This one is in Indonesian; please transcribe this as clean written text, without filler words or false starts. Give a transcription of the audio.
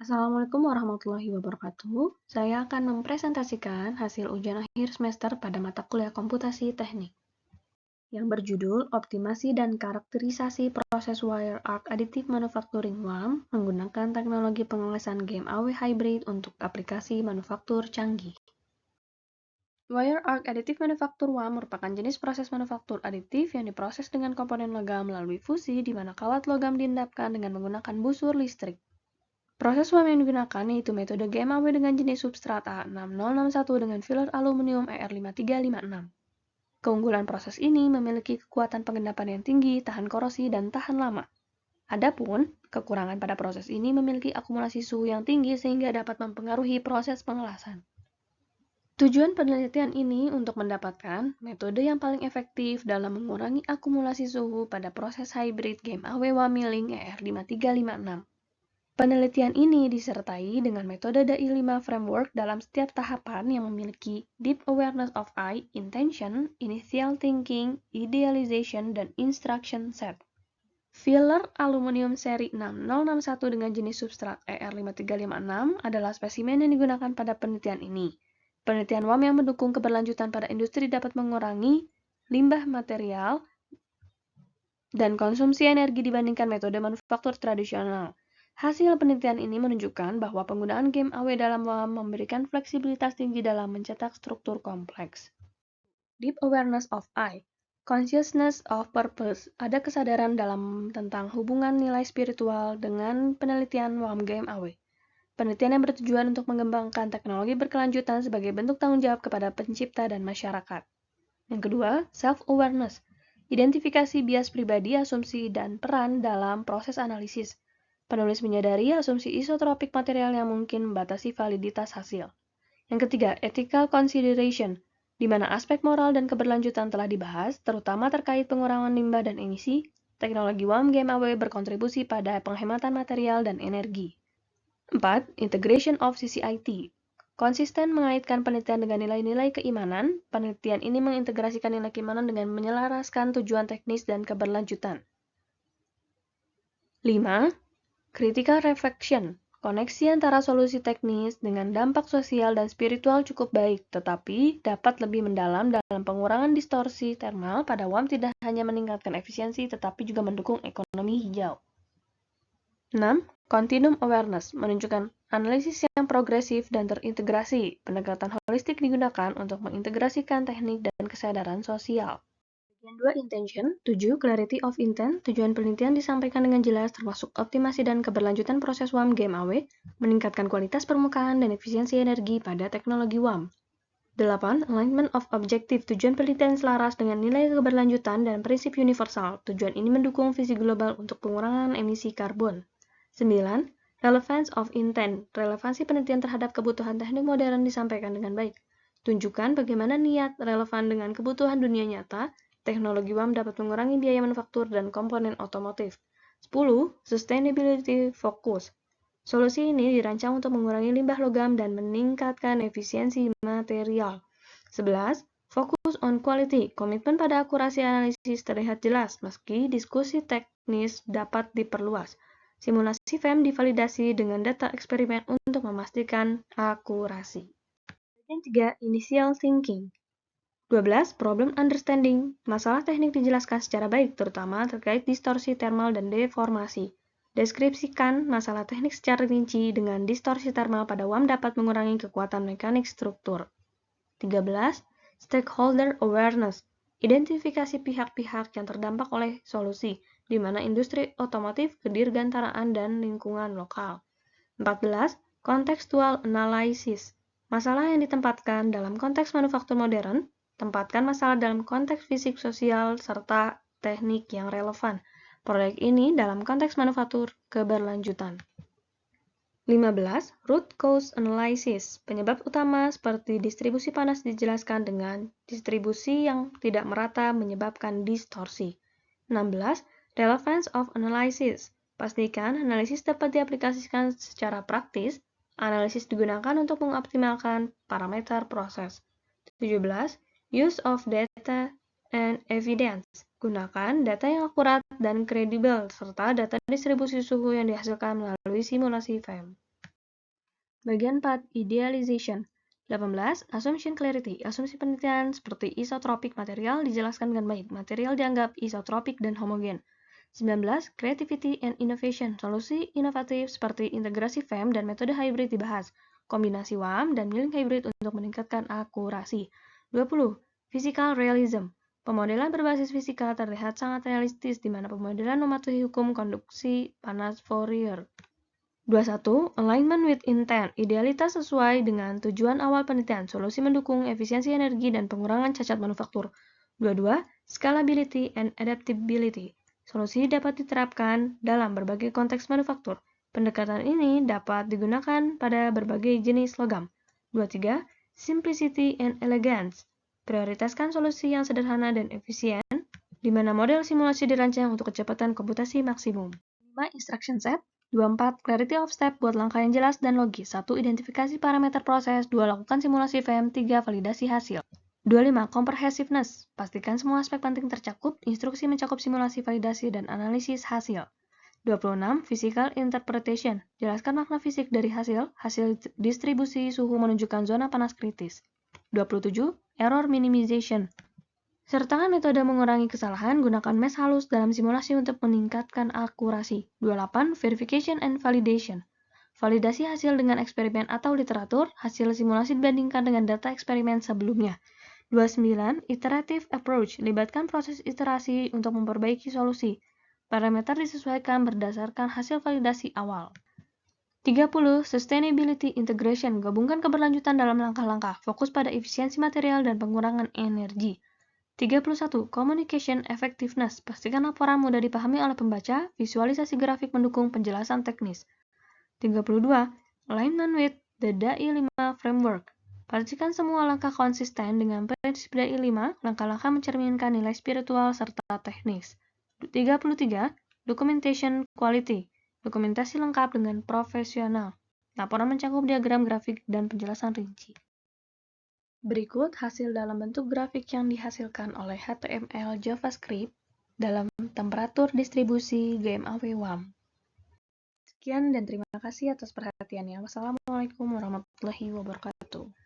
Assalamualaikum warahmatullahi wabarakatuh. Saya akan mempresentasikan hasil ujian akhir semester pada mata kuliah komputasi teknik yang berjudul Optimasi dan Karakterisasi Proses Wire Arc Additive Manufacturing WAM menggunakan teknologi pengelasan game AW Hybrid untuk aplikasi manufaktur canggih. Wire Arc Additive Manufacture WAM merupakan jenis proses manufaktur aditif yang diproses dengan komponen logam melalui fusi di mana kawat logam diendapkan dengan menggunakan busur listrik. Proses WAM yang digunakan yaitu metode GMAW dengan jenis substrat A6061 dengan filler aluminium ER5356. Keunggulan proses ini memiliki kekuatan pengendapan yang tinggi, tahan korosi, dan tahan lama. Adapun, kekurangan pada proses ini memiliki akumulasi suhu yang tinggi sehingga dapat mempengaruhi proses pengelasan. Tujuan penelitian ini untuk mendapatkan metode yang paling efektif dalam mengurangi akumulasi suhu pada proses hybrid GMAW WAM milling ER5356. Penelitian ini disertai dengan metode DAI-5 framework dalam setiap tahapan yang memiliki Deep Awareness of I, Intention, Initial Thinking, Idealization, dan Instruction Set. Filler aluminium seri 6061 dengan jenis substrat ER5356 adalah spesimen yang digunakan pada penelitian ini. Penelitian WAM yang mendukung keberlanjutan pada industri dapat mengurangi limbah material dan konsumsi energi dibandingkan metode manufaktur tradisional. Hasil penelitian ini menunjukkan bahwa penggunaan game AW dalam WAM memberikan fleksibilitas tinggi dalam mencetak struktur kompleks. Deep Awareness of I, Consciousness of Purpose, ada kesadaran dalam tentang hubungan nilai spiritual dengan penelitian WAM game AW. Penelitian yang bertujuan untuk mengembangkan teknologi berkelanjutan sebagai bentuk tanggung jawab kepada pencipta dan masyarakat. Yang kedua, self-awareness, identifikasi bias pribadi, asumsi, dan peran dalam proses analisis. Penulis menyadari asumsi isotropik material yang mungkin membatasi validitas hasil. Yang ketiga, ethical consideration, di mana aspek moral dan keberlanjutan telah dibahas, terutama terkait pengurangan limbah dan emisi. Teknologi WAM GMAW berkontribusi pada penghematan material dan energi. 4. Integration of CCIT. Konsisten mengaitkan penelitian dengan nilai-nilai keimanan, penelitian ini mengintegrasikan nilai keimanan dengan menyelaraskan tujuan teknis dan keberlanjutan. 5. Critical reflection. Koneksi antara solusi teknis dengan dampak sosial dan spiritual cukup baik, tetapi dapat lebih mendalam dalam pengurangan distorsi thermal pada WAM tidak hanya meningkatkan efisiensi, tetapi juga mendukung ekonomi hijau. 6. Continuum awareness menunjukkan analisis yang progresif dan terintegrasi. Pendekatan holistik digunakan untuk mengintegrasikan teknik dan kesadaran sosial. Bagian 2 intention, 7 clarity of intent, tujuan penelitian disampaikan dengan jelas termasuk optimasi dan keberlanjutan proses WAM GMAW, meningkatkan kualitas permukaan dan efisiensi energi pada teknologi WAM. 8. Alignment of objective, tujuan penelitian selaras dengan nilai keberlanjutan dan prinsip universal. Tujuan ini mendukung visi global untuk pengurangan emisi karbon. 9. Relevance of intent, relevansi penelitian terhadap kebutuhan teknik modern disampaikan dengan baik. Tunjukkan bagaimana niat relevan dengan kebutuhan dunia nyata. Teknologi WAM dapat mengurangi biaya manufaktur dan komponen otomotif. 10. Sustainability focus. Solusi ini dirancang untuk mengurangi limbah logam dan meningkatkan efisiensi material. 11. Focus on quality. Komitmen pada akurasi analisis terlihat jelas, meski diskusi teknis dapat diperluas. Simulasi FEM divalidasi dengan data eksperimen untuk memastikan akurasi. Bagian 3. Initial thinking. 12. Problem understanding. Masalah teknik dijelaskan secara baik, terutama terkait distorsi thermal dan deformasi. Deskripsikan masalah teknik secara rinci dengan distorsi thermal pada WAM dapat mengurangi kekuatan mekanik struktur. 13. Stakeholder awareness. Identifikasi pihak-pihak yang terdampak oleh solusi, di mana industri otomotif, kedirgantaraan, dan lingkungan lokal. 14. Contextual analysis. Masalah yang ditempatkan dalam konteks manufaktur modern, tempatkan masalah dalam konteks fisik, sosial, serta teknik yang relevan. Proyek ini dalam konteks manufaktur keberlanjutan. 15. Root cause analysis. Penyebab utama seperti distribusi panas dijelaskan dengan distribusi yang tidak merata menyebabkan distorsi. 16. Relevance of analysis. Pastikan analisis dapat diaplikasikan secara praktis. Analisis digunakan untuk mengoptimalkan parameter proses. 17. Use of data and evidence. Gunakan data yang akurat dan kredibel serta data distribusi suhu yang dihasilkan melalui simulasi FEM. Bagian 4, Idealization. 18. Assumption Clarity. Asumsi penelitian seperti isotropik material dijelaskan dengan baik. Material dianggap isotropik dan homogen. 19. Creativity and Innovation. Solusi inovatif seperti integrasi FEM dan metode hybrid dibahas. Kombinasi WAM dan milling hybrid untuk meningkatkan akurasi. 20. Physical Realism. Pemodelan berbasis fisika terlihat sangat realistis di mana pemodelan mematuhi hukum konduksi panas Fourier. 21. Alignment with intent. Idealitas sesuai dengan tujuan awal penelitian. Solusi mendukung efisiensi energi dan pengurangan cacat manufaktur. 22. Scalability and adaptability. Solusi dapat diterapkan dalam berbagai konteks manufaktur. Pendekatan ini dapat digunakan pada berbagai jenis logam. 23. Simplicity and elegance. Prioritaskan solusi yang sederhana dan efisien, di mana model simulasi dirancang untuk kecepatan komputasi maksimum. 5. Instruction set. 24. Clarity of step buat langkah yang jelas dan logis. 1. Identifikasi parameter proses. 2. Lakukan simulasi FEM. 3. Validasi hasil. 25. Comprehensiveness. Pastikan semua aspek penting tercakup. Instruksi mencakup simulasi, validasi, dan analisis hasil. 26. Physical interpretation. Jelaskan makna fisik dari hasil. Hasil distribusi suhu menunjukkan zona panas kritis. 27. Error minimization. Sertakan metode mengurangi kesalahan, gunakan mesh halus dalam simulasi untuk meningkatkan akurasi. 28. Verification and validation. Validasi hasil dengan eksperimen atau literatur, hasil simulasi dibandingkan dengan data eksperimen sebelumnya. 29. Iterative approach. Libatkan proses iterasi untuk memperbaiki solusi. Parameter disesuaikan berdasarkan hasil validasi awal. 30. Sustainability integration. Gabungkan keberlanjutan dalam langkah-langkah. Fokus pada efisiensi material dan pengurangan energi. 31. Communication effectiveness. Pastikan laporan mudah dipahami oleh pembaca, visualisasi grafik mendukung penjelasan teknis. 32. Alignment with the DAI 5 framework. Pastikan semua langkah konsisten dengan prinsip DAI 5, langkah-langkah mencerminkan nilai spiritual serta teknis. 33. Documentation quality. Dokumentasi lengkap dengan profesional. Laporan mencakup diagram grafik dan penjelasan rinci. Berikut hasil dalam bentuk grafik yang dihasilkan oleh HTML JavaScript dalam temperatur distribusi GMAW WAM. Sekian dan terima kasih atas perhatiannya. Wassalamualaikum warahmatullahi wabarakatuh.